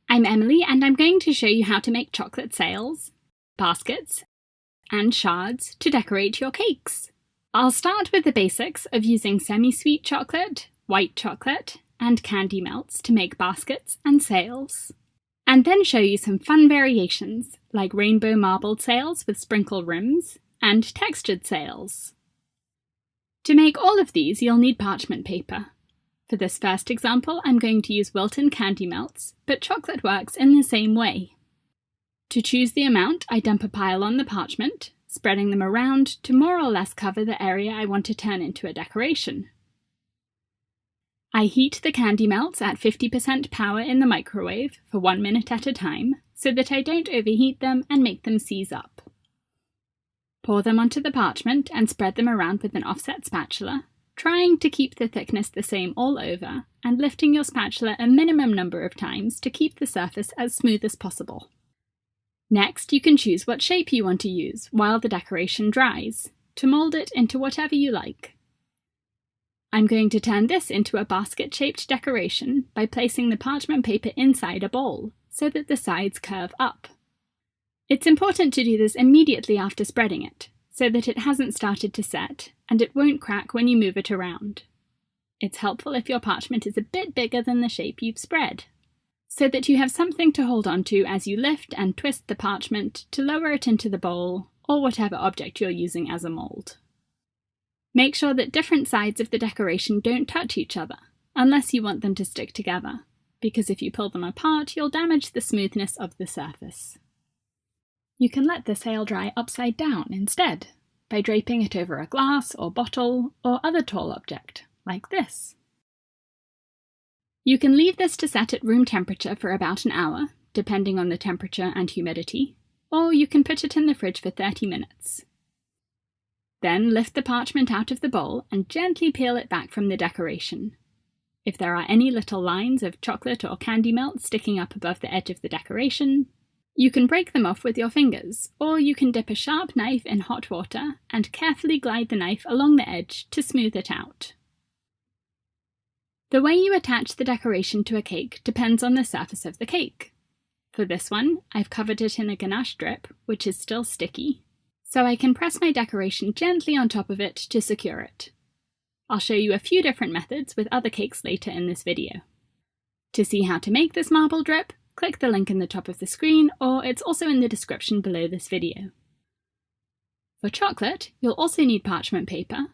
I'm Emily, and I'm going to show you how to make chocolate sails, baskets, and shards to decorate your cakes. I'll start with the basics of using semi-sweet chocolate, white chocolate, and candy melts to make baskets and sails, and then show you some fun variations like rainbow marbled sails with sprinkle rims and textured sails. To make all of these, you'll need parchment paper. For this first example, I'm going to use Wilton candy melts, but chocolate works in the same way. To choose the amount, I dump a pile on the parchment, spreading them around to more or less cover the area I want to turn into a decoration. I heat the candy melts at 50% power in the microwave for 1 minute at a time, so that I don't overheat them and make them seize up. Pour them onto the parchment and spread them around with an offset spatula, trying to keep the thickness the same all over, and lifting your spatula a minimum number of times to keep the surface as smooth as possible. Next, you can choose what shape you want to use while the decoration dries, to mould it into whatever you like. I'm going to turn this into a basket-shaped decoration by placing the parchment paper inside a bowl, so that the sides curve up. It's important to do this immediately after spreading it, so that it hasn't started to set, and it won't crack when you move it around. It's helpful if your parchment is a bit bigger than the shape you've spread, so that you have something to hold on to as you lift and twist the parchment to lower it into the bowl, or whatever object you're using as a mould. Make sure that different sides of the decoration don't touch each other, unless you want them to stick together, because if you pull them apart, you'll damage the smoothness of the surface. You can let the sail dry upside down instead, by draping it over a glass or bottle or other tall object, like this. You can leave this to set at room temperature for about an hour, depending on the temperature and humidity, or you can put it in the fridge for 30 minutes. Then lift the parchment out of the bowl and gently peel it back from the decoration. If there are any little lines of chocolate or candy melt sticking up above the edge of the decoration, you can break them off with your fingers, or you can dip a sharp knife in hot water and carefully glide the knife along the edge to smooth it out. The way you attach the decoration to a cake depends on the surface of the cake. For this one, I've covered it in a ganache strip, which is still sticky, so I can press my decoration gently on top of it to secure it. I'll show you a few different methods with other cakes later in this video. To see how to make this marble drip, click the link in the top of the screen, or it's also in the description below this video. For chocolate, you'll also need parchment paper,